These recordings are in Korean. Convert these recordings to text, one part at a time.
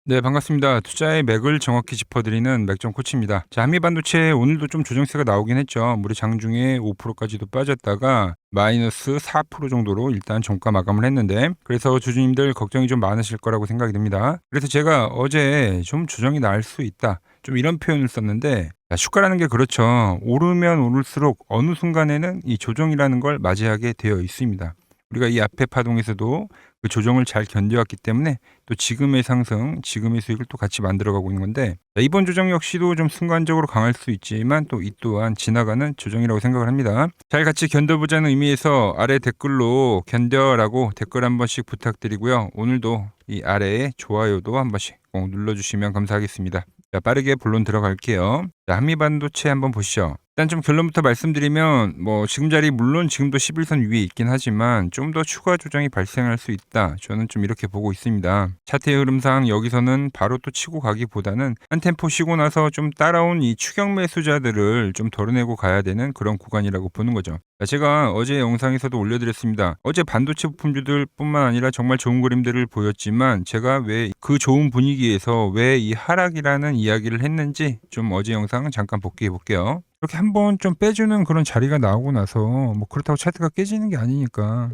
네, 반갑습니다. 투자의 맥을 정확히 짚어드리는 맥점 코치입니다. 자, 한미반도체 오늘도 좀 조정세가 나오긴 했죠. 우리 장중에 5%까지도 빠졌다가 마이너스 4% 정도로 일단 종가 마감을 했는데, 그래서 주주님들 걱정이 좀 많으실 거라고 생각이 듭니다. 그래서 제가 어제 좀 조정이 날 수 있다, 좀 이런 표현을 썼는데, 자, 주가라는 게 그렇죠. 오르면 오를수록 어느 순간에는 이 조정이라는 걸 맞이하게 되어 있습니다. 우리가 이 앞에 파동에서도 그 조정을 잘 견뎌왔기 때문에 또 지금의 상승, 지금의 수익을 또 같이 만들어가고 있는 건데, 이번 조정 역시도 좀 순간적으로 강할 수 있지만 또 이 또한 지나가는 조정이라고 생각을 합니다. 잘 같이 견뎌보자는 의미에서 아래 댓글로 견뎌라고 댓글 한 번씩 부탁드리고요. 오늘도 이 아래에 좋아요도 한 번씩 꼭 눌러주시면 감사하겠습니다. 자, 빠르게 본론 들어갈게요. 자, 한미반도체 한번 보시죠. 일단 좀 결론부터 말씀드리면 지금 자리 물론 지금도 11선 위에 있긴 하지만 좀 더 추가 조정이 발생할 수 있다. 저는 좀 이렇게 보고 있습니다. 차트의 흐름상 여기서는 바로 또 치고 가기보다는 한 템포 쉬고 나서 좀 따라온 이 추격 매수자들을 좀 덜어내고 가야 되는 그런 구간이라고 보는 거죠. 자, 제가 어제 영상에서도 올려드렸습니다. 어제 반도체 부품주들 뿐만 아니라 정말 좋은 그림들을 보였지만 제가 왜 그 좋은 분위기에서 왜 이 하락이라는 이야기를 했는지 좀 어제 영상 잠깐 복귀해 볼게요. 이렇게 한번 좀 빼주는 그런 자리가 나오고 나서 그렇다고 차트가 깨지는 게 아니니까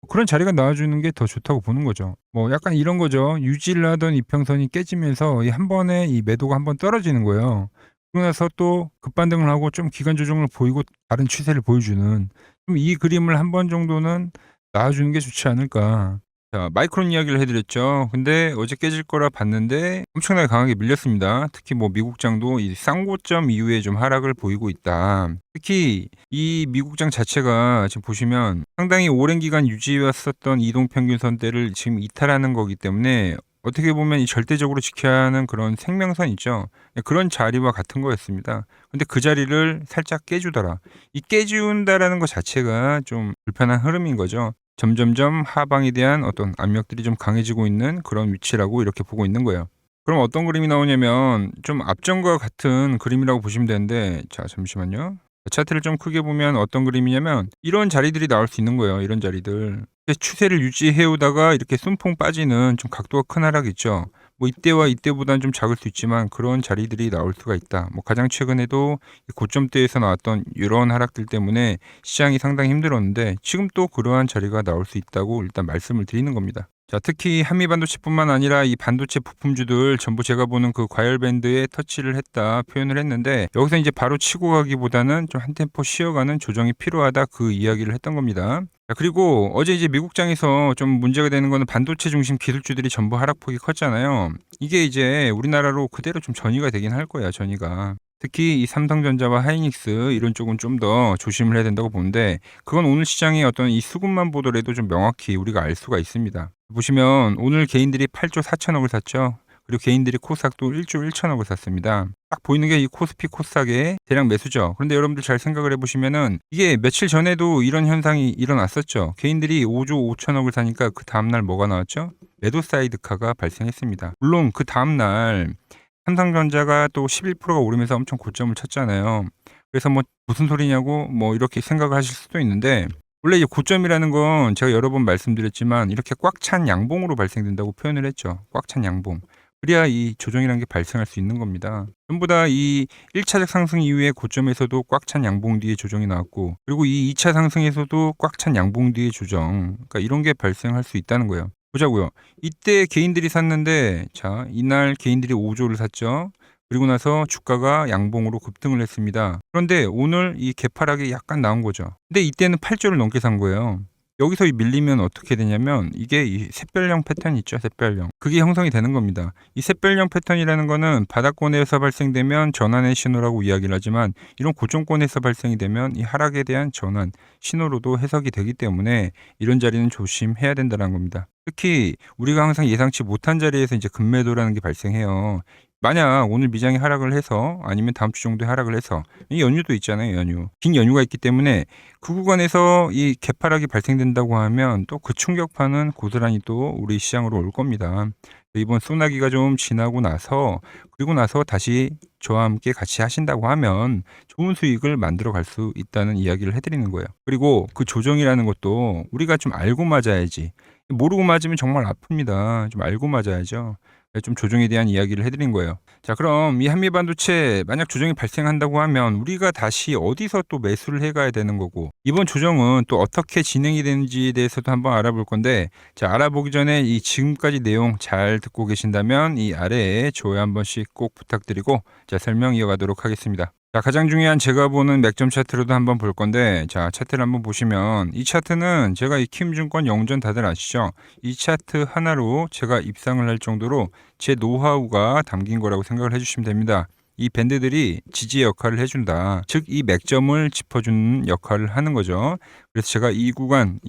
그런 자리가 나와주는 게 더 좋다고 보는 거죠. 약간 이런 거죠. 유지를 하던 이평선이 깨지면서 이 한 번에 이 매도가 한번 떨어지는 거예요. 그러고 나서 또 급반등을 하고 좀 기간 조정을 보이고 다른 추세를 보여주는, 좀 이 그림을 한 번 정도는 나와주는 게 좋지 않을까. 자, 마이크론 이야기를 해드렸죠. 근데 어제 깨질 거라 봤는데 엄청나게 강하게 밀렸습니다. 특히 미국장도 이 쌍고점 이후에 좀 하락을 보이고 있다. 특히 이 미국장 자체가 지금 보시면 상당히 오랜 기간 유지해왔었던 이동평균선대를 지금 이탈하는 거기 때문에 어떻게 보면 이 절대적으로 지켜야 하는 그런 생명선 있죠. 그런 자리와 같은 거였습니다. 근데 그 자리를 살짝 깨주더라. 이 깨준다라는 것 자체가 좀 불편한 흐름인 거죠. 점점점 하방에 대한 어떤 압력들이 좀 강해지고 있는 그런 위치라고 이렇게 보고 있는 거예요. 그럼 어떤 그림이 나오냐면 좀 앞전과 같은 그림이라고 보시면 되는데, 자, 잠시만요. 차트를 좀 크게 보면 어떤 그림이냐면 이런 자리들이 나올 수 있는 거예요. 이런 자리들. 추세를 유지해 오다가 이렇게 쏨풍 빠지는 좀 각도가 큰 하락 있죠. 이때와 이때보다는 좀 작을 수 있지만 그런 자리들이 나올 수가 있다. 가장 최근에도 고점대에서 나왔던 이런 하락들 때문에 시장이 상당히 힘들었는데 지금 또 그러한 자리가 나올 수 있다고 일단 말씀을 드리는 겁니다. 자, 특히 한미반도체뿐만 아니라 이 반도체 부품주들 전부 제가 보는 그 과열 밴드에 터치를 했다 표현을 했는데, 여기서 이제 바로 치고 가기보다는 좀 한 템포 쉬어가는 조정이 필요하다, 그 이야기를 했던 겁니다. 자, 그리고 어제 이제 미국장에서 좀 문제가 되는 거는 반도체 중심 기술주들이 전부 하락폭이 컸잖아요. 이게 이제 우리나라로 그대로 좀 전이가 되긴 할 거야, 전이가. 특히 이 삼성전자와 하이닉스 이런 쪽은 좀 더 조심을 해야 된다고 보는데, 그건 오늘 시장의 어떤 이 수급만 보더라도 좀 명확히 우리가 알 수가 있습니다. 보시면 오늘 개인들이 8조 4천억을 샀죠. 그리고 개인들이 코스닥도 1조 1천억을 샀습니다. 딱 보이는 게 이 코스피 코스닥의 대량 매수죠. 그런데 여러분들 잘 생각을 해보시면은 이게 며칠 전에도 이런 현상이 일어났었죠. 개인들이 5조 5천억을 사니까 그 다음날 뭐가 나왔죠? 매도 사이드카가 발생했습니다. 물론 그 다음날 삼성전자가 또 11%가 오르면서 엄청 고점을 쳤잖아요. 그래서 무슨 소리냐고 이렇게 생각을 하실 수도 있는데, 원래 이 고점이라는 건 제가 여러 번 말씀드렸지만 이렇게 꽉 찬 양봉으로 발생된다고 표현을 했죠. 꽉 찬 양봉. 그래야 이 조정이라는 게 발생할 수 있는 겁니다. 전부 다 이 1차적 상승 이후에 고점에서도 꽉 찬 양봉 뒤에 조정이 나왔고, 그리고 이 2차 상승에서도 꽉 찬 양봉 뒤에 조정. 그러니까 이런 게 발생할 수 있다는 거예요. 보자고요. 이때 개인들이 샀는데, 자, 이날 개인들이 5조를 샀죠. 그리고 나서 주가가 양봉으로 급등을 했습니다. 그런데 오늘 이 개파락이 약간 나온 거죠. 근데 이때는 8조를 넘게 산 거예요. 여기서 밀리면 어떻게 되냐면 이게 이 샛별령 패턴 있죠. 샛별령. 그게 형성이 되는 겁니다. 이 샛별령 패턴이라는 거는 바닥권에서 발생되면 전환의 신호라고 이야기를 하지만, 이런 고점권에서 발생이 되면 이 하락에 대한 전환 신호로도 해석이 되기 때문에 이런 자리는 조심해야 된다는 겁니다. 특히 우리가 항상 예상치 못한 자리에서 이제 급매도라는 게 발생해요. 만약 오늘 미장이 하락을 해서, 아니면 다음 주 정도에 하락을 해서, 이 연휴도 있잖아요. 연휴. 긴 연휴가 있기 때문에 그 구간에서 이 개파락이 발생된다고 하면 또 그 충격파는 고스란히 또 우리 시장으로 올 겁니다. 이번 소나기가 좀 지나고 나서, 그리고 나서 다시 저와 함께 같이 하신다고 하면 좋은 수익을 만들어 갈 수 있다는 이야기를 해드리는 거예요. 그리고 그 조정이라는 것도 우리가 좀 알고 맞아야지. 모르고 맞으면 정말 아픕니다. 좀 알고 맞아야죠. 좀 조정에 대한 이야기를 해드린 거예요. 자, 그럼 이 한미반도체 만약 조정이 발생한다고 하면 우리가 다시 어디서 또 매수를 해가야 되는 거고, 이번 조정은 또 어떻게 진행이 되는지에 대해서도 한번 알아볼 건데, 자, 알아보기 전에 이 지금까지 내용 잘 듣고 계신다면 이 아래에 좋아요 한 번씩 꼭 부탁드리고, 자, 설명 이어가도록 하겠습니다. 자, 가장 중요한 제가 보는 맥점 차트로도 한번 볼 건데, 자, 차트를 한번 보시면 이 차트는 제가 이 킴증권 영전 다들 아시죠? 이 차트 하나로 제가 입상을 할 정도로 제 노하우가 담긴 거라고 생각을 해주시면 됩니다. 이 밴드들이 지지의 역할을 해준다. 즉, 이 맥점을 짚어주는 역할을 하는 거죠. 그래서 제가 이 구간,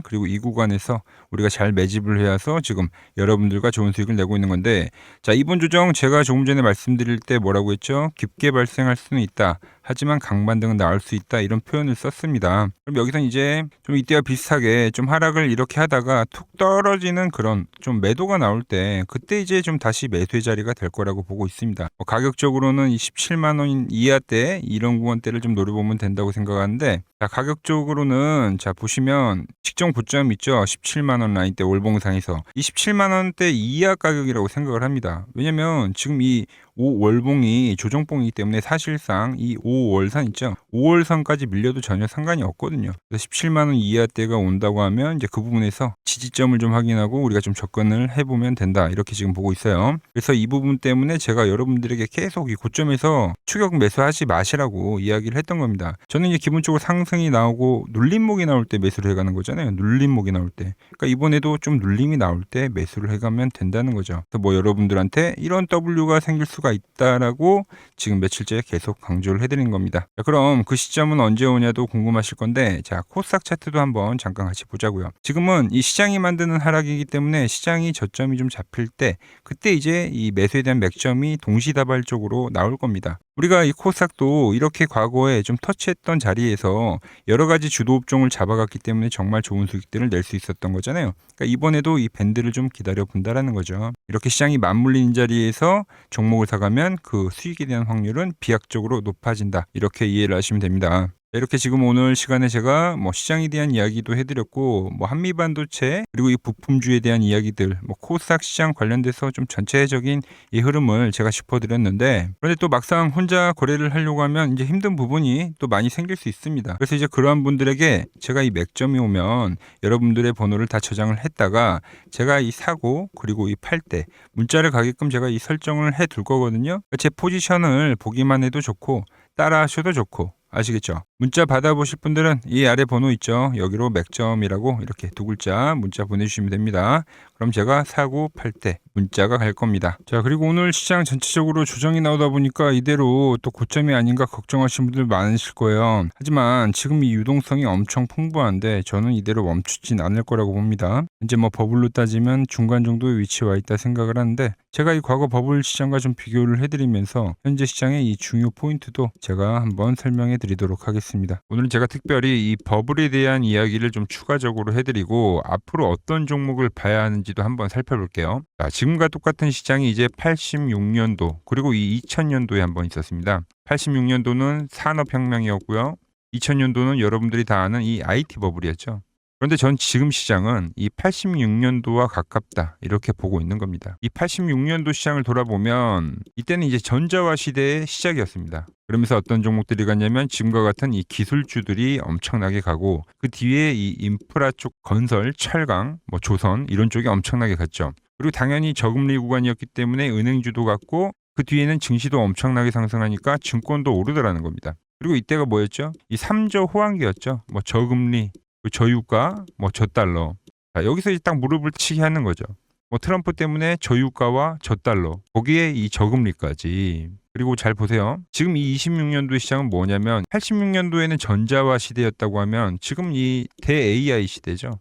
그리고 이 구간에서 우리가 잘 매집을 해서 지금 여러분들과 좋은 수익을 내고 있는 건데, 자, 이번 조정 제가 조금 전에 말씀드릴 때 뭐라고 했죠? 깊게 발생할 수는 있다. 하지만 강반등은 나올 수 있다. 이런 표현을 썼습니다. 그럼 여기서 이제 좀 이때와 비슷하게 좀 하락을 이렇게 하다가 툭 떨어지는 그런 좀 매도가 나올 때, 그때 이제 좀 다시 매수의 자리가 될 거라고 보고 있습니다. 가격적으로는 27만 원 이하대 이런 구간대를 좀 노려보면 된다고 생각하는데, 자, 가격적으로는 자, 보시면 직전 고점 있죠? 17만 원 라인대 월봉상에서 27만 원대 이하 가격이라고 생각을 합니다. 왜냐면 지금 이 5월봉이 조정봉이기 때문에 사실상 이 5월선 있죠? 5월선까지 밀려도 전혀 상관이 없거든요. 그래서 17만 원 이하대가 온다고 하면 이제 그 부분에서 지지점을 좀 확인하고 우리가 좀 접근을 해보면 된다. 이렇게 지금 보고 있어요. 그래서 이 부분 때문에 제가 여러분들에게 계속 이 고점에서 추격 매수하지 마시라고 이야기를 했던 겁니다. 저는 이제 기본적으로 상승이 나오고 눌림목이 나올 때 매수를 해가는 거잖아요. 눌림목이 나올 때. 그러니까 이번에도 좀 눌림이 나올 때 매수를 해가면 된다는 거죠. 그래서 뭐 여러분들한테 이런 W가 생길 수가 있다라고 지금 며칠째 계속 강조를 해드리는 겁니다. 자, 그럼 그 시점은 언제 오냐도 궁금하실 건데, 자, 코스닥 차트도 한번 잠깐 같이 보자고요. 지금은 이 시장이 만드는 하락이기 때문에 시장이 저점이 좀 잡힐 때, 그때 이제 이 매수에 대한 맥점이 동시다발적으로 나올 겁니다. 우리가 이 코스닥도 이렇게 과거에 좀 터치했던 자리에서 여러 가지 주도 업종을 잡아갔기 때문에 정말 좋은 수익들을 낼 수 있었던 거잖아요. 그러니까 이번에도 이 밴드를 좀 기다려 본다라는 거죠. 이렇게 시장이 맞물리는 자리에서 종목을 사가면 그 수익에 대한 확률은 비약적으로 높아진다. 이렇게 이해를 하시면 됩니다. 이렇게 지금 오늘 시간에 제가 뭐 시장에 대한 이야기도 해드렸고, 뭐 한미반도체 그리고 이 부품주에 대한 이야기들, 뭐 코스닥 시장 관련돼서 좀 전체적인 이 흐름을 제가 짚어드렸는데, 그런데 또 막상 혼자 거래를 하려고 하면 이제 힘든 부분이 또 많이 생길 수 있습니다. 그래서 이제 그러한 분들에게 제가 이 맥점이 오면 여러분들의 번호를 다 저장을 했다가 제가 이 사고 그리고 이 팔 때 문자를 가게끔 제가 이 설정을 해 둘 거거든요. 제 포지션을 보기만 해도 좋고 따라 하셔도 좋고, 아시겠죠? 문자 받아보실 분들은 이 아래 번호 있죠? 여기로 맥점이라고 이렇게 두 글자 문자 보내주시면 됩니다. 그럼 제가 사고 팔 때 문자가 갈 겁니다. 자, 그리고 오늘 시장 전체적으로 조정이 나오다 보니까 이대로 또 고점이 아닌가 걱정하시는 분들 많으실 거예요. 하지만 지금 이 유동성이 엄청 풍부한데 저는 이대로 멈추진 않을 거라고 봅니다. 이제 뭐 버블로 따지면 중간 정도의 위치에 와 있다 생각을 하는데, 제가 이 과거 버블 시장과 좀 비교를 해드리면서 현재 시장의 이 중요 포인트도 제가 한번 설명해 드리도록 하겠습니다. 오늘은 제가 특별히 이 버블에 대한 이야기를 좀 추가적으로 해드리고 앞으로 어떤 종목을 봐야 하는지도 한번 살펴볼게요. 자, 지금과 똑같은 시장이 이제 86년도 그리고 이 2000년도에 한번 있었습니다. 86년도는 산업혁명이었고요. 2000년도는 여러분들이 다 아는 이 IT 버블이었죠. 그런데 전 지금 시장은 이 86년도와 가깝다 이렇게 보고 있는 겁니다. 이 86년도 시장을 돌아보면 이때는 이제 전자화 시대의 시작이었습니다. 그러면서 어떤 종목들이 갔냐면 지금과 같은 이 기술주들이 엄청나게 가고, 그 뒤에 이 인프라 쪽 건설, 철강, 뭐 조선 이런 쪽이 엄청나게 갔죠. 그리고 당연히 저금리 구간이었기 때문에 은행주도 갔고, 그 뒤에는 증시도 엄청나게 상승하니까 증권도 오르더라는 겁니다. 그리고 이때가 뭐였죠? 이 3조 호황기였죠. 뭐 저금리, 저유가, 뭐 저달러. 자, 여기서 이제 딱 무릎을 치게 하는 거죠. 뭐 트럼프 때문에 저유가와 저달러, 거기에 이 저금리까지. 그리고 잘 보세요. 지금 이 26년도 시장은 뭐냐면 86년도에는 전자화 시대였다고 하면 지금 이 대 AI 시대죠.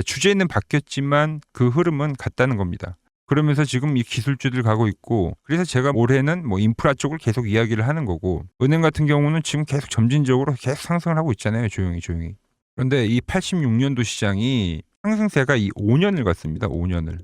주제는 바뀌었지만 그 흐름은 같다는 겁니다. 그러면서 지금 이 기술주들 가고 있고, 그래서 제가 올해는 뭐 인프라 쪽을 계속 이야기를 하는 거고, 은행 같은 경우는 지금 계속 점진적으로 계속 상승을 하고 있잖아요. 조용히. 그런데 이 86년도 시장이 상승세가 이 5년을 갔습니다. 5년을.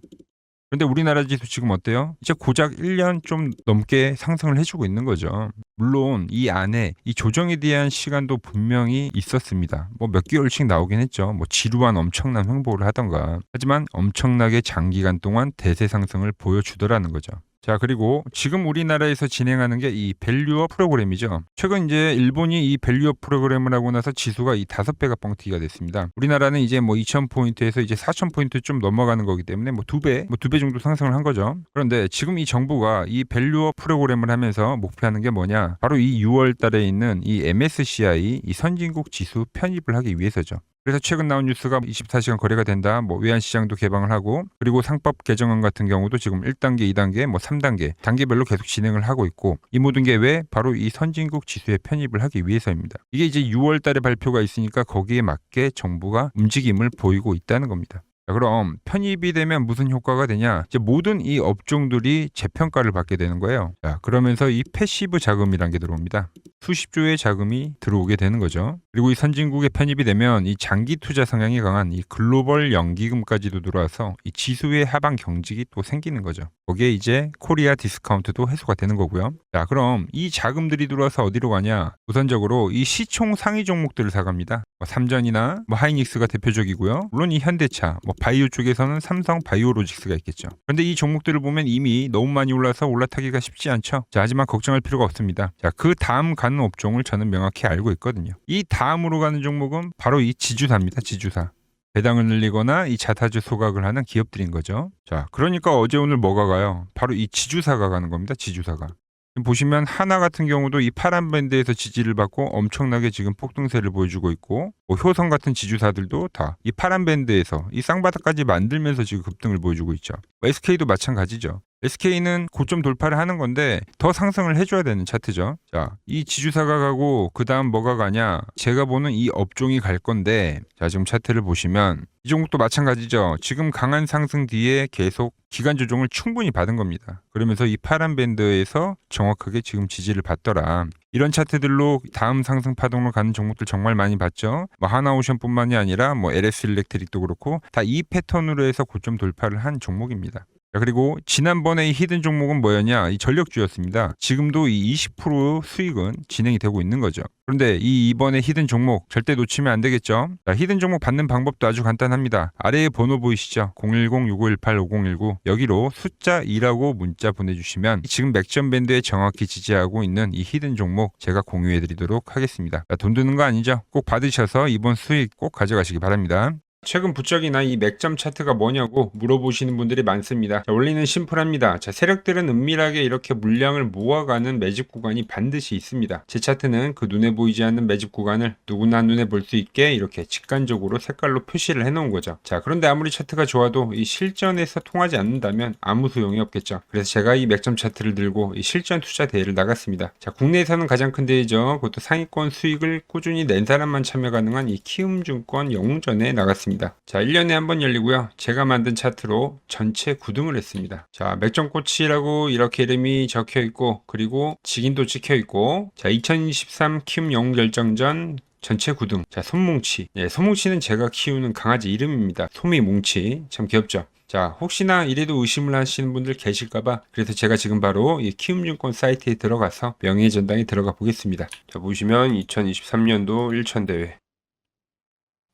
그런데 우리나라 지수 지금 어때요? 이제 고작 1년 좀 넘게 상승을 해주고 있는 거죠. 물론 이 안에 이 조정에 대한 시간도 분명히 있었습니다. 뭐 몇 개월씩 나오긴 했죠. 뭐 지루한 엄청난 횡보를 하던가. 하지만 엄청나게 장기간 동안 대세 상승을 보여주더라는 거죠. 자, 그리고 지금 우리나라에서 진행하는 게 이 밸류업 프로그램이죠. 최근 이제 일본이 이 밸류업 프로그램을 하고 나서 지수가 이 5배가 뻥튀기가 됐습니다. 우리나라는 이제 뭐 2,000포인트에서 이제 4,000포인트 좀 넘어가는 거기 때문에 뭐 2배 정도 상승을 한 거죠. 그런데 지금 이 정부가 이 밸류업 프로그램을 하면서 목표하는 게 뭐냐? 바로 이 6월 달에 있는 이 MSCI 이 선진국 지수 편입을 하기 위해서죠. 그래서 최근 나온 뉴스가 24시간 거래가 된다. 뭐 외환시장도 개방을 하고 그리고 상법 개정안 같은 경우도 지금 1단계, 2단계, 뭐 3단계 단계별로 계속 진행을 하고 있고 이 모든 게 왜? 바로 이 선진국 지수에 편입을 하기 위해서입니다. 이게 이제 6월 달에 발표가 있으니까 거기에 맞게 정부가 움직임을 보이고 있다는 겁니다. 자, 그럼 편입이 되면 무슨 효과가 되냐? 이제 모든 이 업종들이 재평가를 받게 되는 거예요. 자, 그러면서 이 패시브 자금이란 게 들어옵니다. 수십조의 자금이 들어오게 되는 거죠. 그리고 이 선진국에 편입이 되면 이 장기 투자 성향이 강한 이 글로벌 연기금까지도 들어와서 이 지수의 하방 경직이 또 생기는 거죠. 거기에 이제 코리아 디스카운트도 해소가 되는 거고요. 자, 그럼 이 자금들이 들어와서 어디로 가냐? 우선적으로 이 시총 상위 종목들을 사갑니다. 뭐 삼전이나 뭐 하이닉스가 대표적이고요. 물론 이 현대차, 뭐 바이오 쪽에서는 삼성 바이오로직스가 있겠죠. 그런데 이 종목들을 보면 이미 너무 많이 올라서 올라타기가 쉽지 않죠. 자, 하지만 걱정할 필요가 없습니다. 자, 그 다음 가는 업종을 저는 명확히 알고 있거든요. 이 다음으로 가는 종목은 바로 이 지주사입니다. 지주사. 배당을 늘리거나 이 자타주 소각을 하는 기업들인 거죠. 자, 그러니까 어제 오늘 뭐가 가요? 바로 이 지주사가 가는 겁니다. 지주사가. 보시면 하나 같은 경우도 이 파란 밴드에서 지지를 받고 엄청나게 지금 폭등세를 보여주고 있고 뭐 효성 같은 지주사들도 다 이 파란 밴드에서 이 쌍바닥까지 만들면서 지금 급등을 보여주고 있죠. SK도 마찬가지죠. SK는 고점 돌파를 하는 건데 더 상승을 해줘야 되는 차트죠. 자, 이 지주사가 가고 그 다음 뭐가 가냐? 제가 보는 이 업종이 갈 건데 자, 지금 차트를 보시면 이 종목도 마찬가지죠. 지금 강한 상승 뒤에 계속 기간 조정을 충분히 받은 겁니다. 그러면서 이 파란 밴드에서 정확하게 지금 지지를 받더라. 이런 차트들로 다음 상승 파동으로 가는 종목들 정말 많이 봤죠. 뭐 하나오션뿐만이 아니라 뭐 LS 일렉트릭도 그렇고 다 이 패턴으로 해서 고점 돌파를 한 종목입니다. 자, 그리고 지난번에 이 히든 종목은 뭐였냐? 이 전력주였습니다. 지금도 이 20% 수익은 진행이 되고 있는 거죠. 그런데 이번에 히든 종목 절대 놓치면 안 되겠죠? 자, 히든 종목 받는 방법도 아주 간단합니다. 아래에 번호 보이시죠? 010-6518-5019 여기로 숫자 2라고 문자 보내주시면 지금 맥점 밴드에 정확히 지지하고 있는 이 히든 종목 제가 공유해드리도록 하겠습니다. 자, 돈 드는 거 아니죠? 꼭 받으셔서 이번 수익 꼭 가져가시기 바랍니다. 최근 부쩍이나 이 맥점 차트가 뭐냐고 물어보시는 분들이 많습니다. 자, 원리는 심플합니다. 자, 세력들은 은밀하게 이렇게 물량을 모아가는 매집 구간이 반드시 있습니다. 제 차트는 그 눈에 보이지 않는 매집 구간을 누구나 눈에 볼 수 있게 이렇게 직관적으로 색깔로 표시를 해놓은 거죠. 자, 그런데 아무리 차트가 좋아도 이 실전에서 통하지 않는다면 아무 소용이 없겠죠. 그래서 제가 이 맥점 차트를 들고 이 실전 투자 대회를 나갔습니다. 자, 국내에서는 가장 큰 대회죠. 그것도 상위권 수익을 꾸준히 낸 사람만 참여 가능한 이 키움증권 영웅전에 나갔습니다. 자, 1년에 한 번 열리고요. 제가 만든 차트로 전체 9등을 했습니다. 자, 맥점코치라고 이렇게 이름이 적혀 있고 그리고 직인도 찍혀 있고 자, 2023 키움 영웅 결정전 전체 9등. 자, 솜뭉치. 예, 솜뭉치는 제가 키우는 강아지 이름입니다. 솜이뭉치. 참 귀엽죠? 자, 혹시나 이래도 의심을 하시는 분들 계실까봐 그래서 제가 지금 바로 이 키움증권 사이트에 들어가서 명예의 전당에 들어가 보겠습니다. 자, 보시면 2023년도 1천대회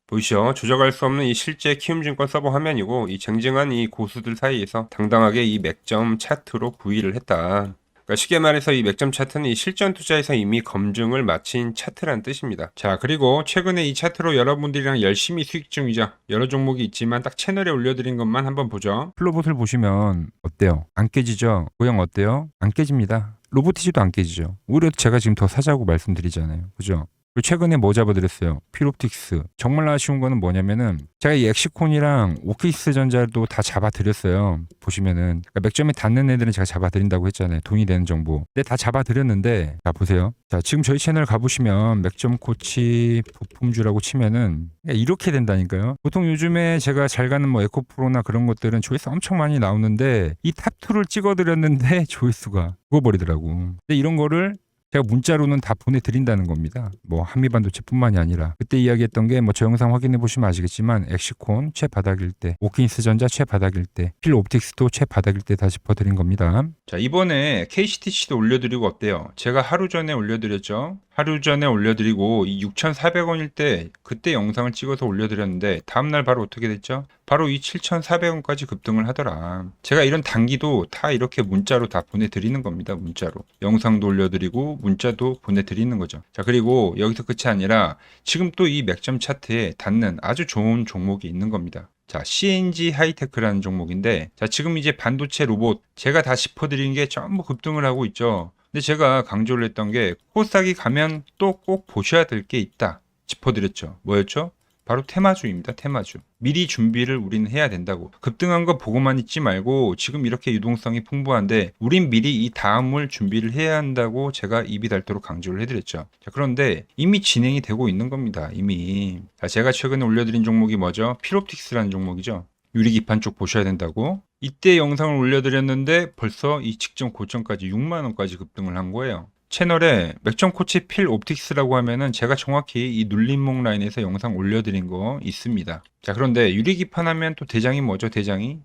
보이시죠? 조작할 수 없는 이 실제 키움증권 서버 화면이고 이 쟁쟁한 이 고수들 사이에서 당당하게 이 맥점 차트로 구의를 했다. 그러니까 쉽게 말해서 이 맥점 차트는 이 실전 투자에서 이미 검증을 마친 차트란 뜻입니다. 자, 그리고 최근에 이 차트로 여러분들이랑 열심히 수익 중이죠. 여러 종목이 있지만 딱 채널에 올려드린 것만 한번 보죠. 플로봇을 보시면 어때요? 안 깨지죠? 모양 어때요? 안 깨집니다. 로보티지도 안 깨지죠. 오히려 제가 지금 더 사자고 말씀드리잖아요. 그죠? 그리고 최근에 뭐 잡아드렸어요? 피롭틱스. 정말 아쉬운 거는 뭐냐면은 제가 이 엑시콘이랑 오키스 전자도 다 잡아드렸어요. 보시면은 그러니까 맥점에 닿는 애들은 제가 잡아드린다고 했잖아요. 돈이 되는 정보. 근데 다 잡아드렸는데 자 보세요. 자, 지금 저희 채널 가보시면 맥점 코치 부품주라고 치면은 이렇게 된다니까요. 보통 요즘에 제가 잘 가는 뭐 에코프로나 그런 것들은 조회수 엄청 많이 나오는데 이 탑2를 찍어드렸는데 조회수가 죽어버리더라고. 근데 이런 거를 제가 문자로는 다 보내드린다는 겁니다. 뭐 한미반도체뿐만이 아니라 그때 이야기했던 게 뭐 저 영상 확인해 보시면 아시겠지만 엑시콘 최바닥일 때, 오킨스전자 최바닥일 때, 필옵틱스도 최바닥일 때 다 짚어드린 겁니다. 자, 이번에 KCTC도 올려드리고 어때요? 제가 하루 전에 올려드렸죠. 하루 전에 올려드리고 이 6,400원일 때 그때 영상을 찍어서 올려드렸는데 다음날 바로 어떻게 됐죠? 바로 이 7,400원까지 급등을 하더라. 제가 이런 단기도 다 이렇게 문자로 다 보내드리는 겁니다. 문자로. 영상도 올려드리고 문자도 보내드리는 거죠. 자, 그리고 여기서 끝이 아니라 지금 또 이 맥점 차트에 닿는 아주 좋은 종목이 있는 겁니다. 자, CNG 하이테크라는 종목인데, 자, 지금 이제 반도체 로봇 제가 다 짚어드린 게 전부 급등을 하고 있죠. 근데 제가 강조를 했던 게 코스닥이 가면 또 꼭 보셔야 될 게 있다 짚어드렸죠. 뭐였죠? 바로 테마주입니다. 테마주. 미리 준비를 우리는 해야 된다고. 급등한 거 보고만 있지 말고 지금 이렇게 유동성이 풍부한데 우린 미리 이 다음을 준비를 해야 한다고 제가 입이 닳도록 강조를 해드렸죠. 자, 그런데 이미 진행이 되고 있는 겁니다. 이미. 자, 제가 최근에 올려드린 종목이 뭐죠? 필옵틱스라는 종목이죠. 유리기판 쪽 보셔야 된다고. 이때 영상을 올려드렸는데 벌써 이 직전 고점까지 6만원까지 급등을 한 거예요. 채널에 맥점 코치 필 옵틱스라고 하면은 제가 정확히 이 눌림목 라인에서 영상 올려드린 거 있습니다. 자, 그런데 유리기판 하면 또 대장이 뭐죠?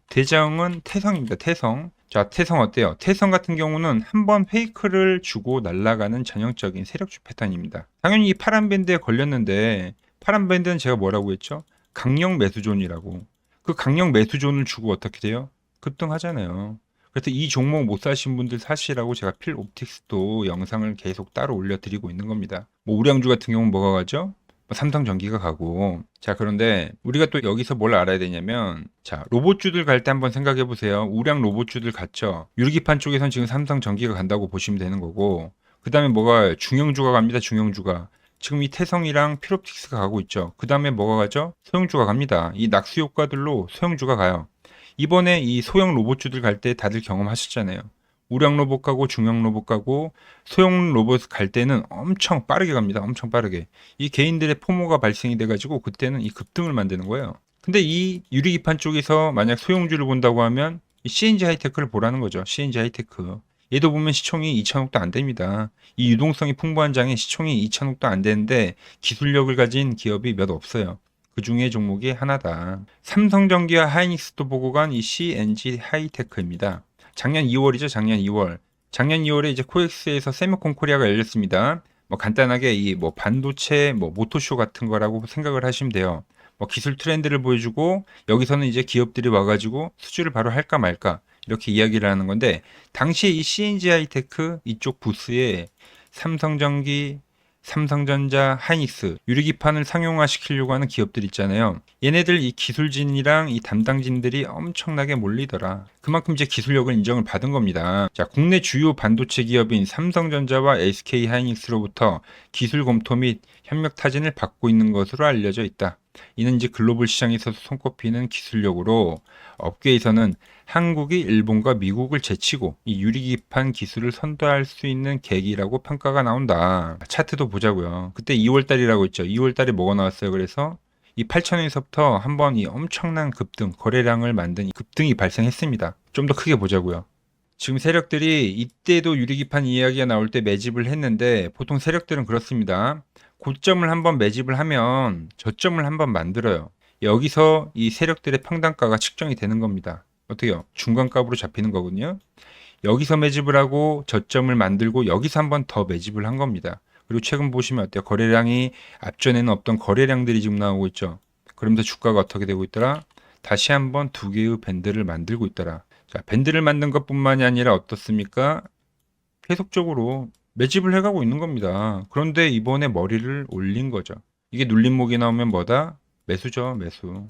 대장은 태성입니다. 태성. 자, 태성 어때요? 태성 같은 경우는 한번 페이크를 주고 날아가는 전형적인 세력주 패턴입니다. 당연히 이 파란 밴드에 걸렸는데 파란 밴드는 제가 뭐라고 했죠? 강력 매수존이라고. 그 강력 매수존을 주고 어떻게 돼요? 급등하잖아요. 그래서 이 종목 못 사신 분들 사시라고 제가 필 옵틱스도 영상을 계속 따로 올려드리고 있는 겁니다. 뭐 우량주 같은 경우는 뭐가 가죠? 뭐 삼성전기가 가고. 자, 그런데 우리가 또 여기서 뭘 알아야 되냐면, 자, 로봇주들 갈 때 한번 생각해 보세요. 우량 로봇주들 갔죠. 유리기판 쪽에선 지금 삼성전기가 간다고 보시면 되는 거고, 그 다음에 뭐가 중형주가 갑니다. 중형주가. 지금 이 태성이랑 필옵틱스가 가고 있죠. 그 다음에 뭐가 가죠? 소형주가 갑니다. 이 낙수 효과들로 소형주가 가요. 이번에 이 소형 로봇주들 갈 때 다들 경험하셨잖아요. 우량 로봇 가고 중형 로봇 가고 소형 로봇 갈 때는 엄청 빠르게 갑니다. 엄청 빠르게. 이 개인들의 포모가 발생이 돼가지고 그때는 이 급등을 만드는 거예요. 근데 이 유리기판 쪽에서 만약 소형주를 본다고 하면 이 CNG 하이테크를 보라는 거죠. CNG 하이테크. 얘도 보면 시총이 2천억도 안 됩니다. 이 유동성이 풍부한 장에 시총이 2천억도 안 되는데 기술력을 가진 기업이 몇 없어요. 그 중에 종목이 하나다. 삼성전기와 하이닉스도 보고 간 이 CNG 하이테크입니다. 작년 2월이죠. 작년 2월. 작년 2월에 이제 코엑스에서 세미콘 코리아가 열렸습니다. 뭐 간단하게 이 뭐 반도체 뭐 모토쇼 같은 거라고 생각을 하시면 돼요. 뭐 기술 트렌드를 보여주고 여기서는 이제 기업들이 와가지고 수주를 바로 할까 말까 이렇게 이야기를 하는 건데 당시에 이 CNG 하이테크 이쪽 부스에 삼성전기, 삼성전자, 하이닉스, 유리기판을 상용화 시키려고 하는 기업들 있잖아요. 얘네들 이 기술진이랑 이 담당진들이 엄청나게 몰리더라. 그만큼 이제 기술력을 인정을 받은 겁니다. 자, 국내 주요 반도체 기업인 삼성전자와 SK 하이닉스로부터 기술 검토 및 협력 타진을 받고 있는 것으로 알려져 있다. 이는 이제 글로벌 시장에서 손꼽히는 기술력으로 업계에서는 한국이 일본과 미국을 제치고 이 유리기판 기술을 선도할 수 있는 계기라고 평가가 나온다. 차트도 보자고요. 그때 2월달이라고 했죠. 2월달에 뭐가 나왔어요? 그래서 이 8천원에서부터 한번 이 엄청난 급등, 거래량을 만든 급등이 발생했습니다. 좀 더 크게 보자고요. 지금 세력들이 이때도 유리기판 이야기가 나올 때 매집을 했는데 보통 세력들은 그렇습니다. 고점을 한번 매집을 하면 저점을 한번 만들어요. 여기서 이 세력들의 평단가가 측정이 되는 겁니다. 어떻게요? 중간값으로 잡히는 거거든요. 여기서 매집을 하고 저점을 만들고 여기서 한번 더 매집을 한 겁니다. 그리고 최근 보시면 어때요? 거래량이 앞전에는 없던 거래량들이 지금 나오고 있죠. 그러면서 주가가 어떻게 되고 있더라? 다시 한번 두 개의 밴드를 만들고 있더라. 자, 밴드를 만든 것뿐만이 아니라 어떻습니까? 계속적으로 매집을 해가고 있는 겁니다. 그런데 이번에 머리를 올린 거죠. 이게 눌림목이 나오면 뭐다? 매수죠, 매수.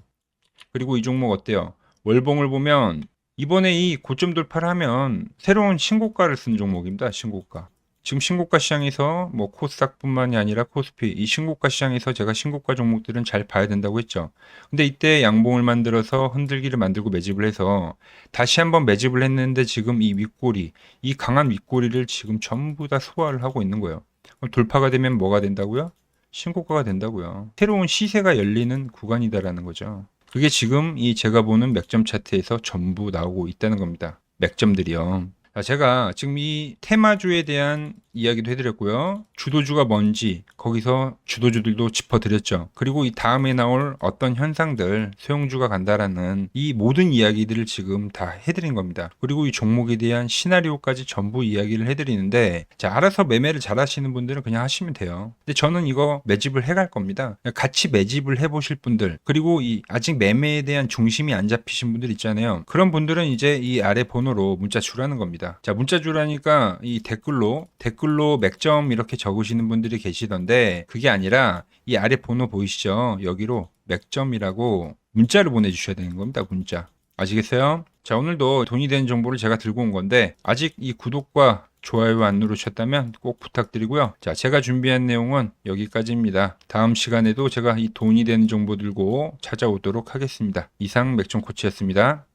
그리고 이 종목 어때요? 월봉을 보면 이번에 이 고점 돌파를 하면 새로운 신고가를 쓴 종목입니다. 신고가. 지금 신고가 시장에서 뭐 코스닥뿐만이 아니라 코스피 이 신고가 시장에서 제가 신고가 종목들은 잘 봐야 된다고 했죠. 근데 이때 양봉을 만들어서 흔들기를 만들고 매집을 해서 다시 한번 매집을 했는데 지금 이 윗꼬리, 이 강한 윗꼬리를 지금 전부 다 소화를 하고 있는 거예요. 그럼 돌파가 되면 뭐가 된다고요? 신고가가 된다고요. 새로운 시세가 열리는 구간이다라는 거죠. 그게 지금 이 제가 보는 맥점 차트에서 전부 나오고 있다는 겁니다. 맥점들이요. 자, 제가 지금 이 테마주에 대한 이야기도 해드렸고요. 주도주가 뭔지 거기서 주도주들도 짚어드렸죠. 그리고 이 다음에 나올 어떤 현상들, 소형주가 간다라는 이 모든 이야기들을 지금 다 해드린 겁니다. 그리고 이 종목에 대한 시나리오까지 전부 이야기를 해드리는데, 자, 알아서 매매를 잘 하시는 분들은 그냥 하시면 돼요. 근데 저는 이거 매집을 해갈 겁니다. 같이 매집을 해보실 분들, 그리고 이 아직 매매에 대한 중심이 안 잡히신 분들 있잖아요. 그런 분들은 이제 이 아래 번호로 문자 주라는 겁니다. 자, 문자 주라니까 이 댓글로 맥점 이렇게 적으시는 분들이 계시던데, 그게 아니라 이 아래 번호 보이시죠? 여기로 맥점이라고 문자를 보내주셔야 되는 겁니다. 문자. 아시겠어요? 자, 오늘도 돈이 되는 정보를 제가 들고 온 건데, 아직 이 구독과 좋아요 안 누르셨다면 꼭 부탁드리고요. 자, 제가 준비한 내용은 여기까지입니다. 다음 시간에도 제가 이 돈이 되는 정보 들고 찾아오도록 하겠습니다. 이상 맥점 코치였습니다.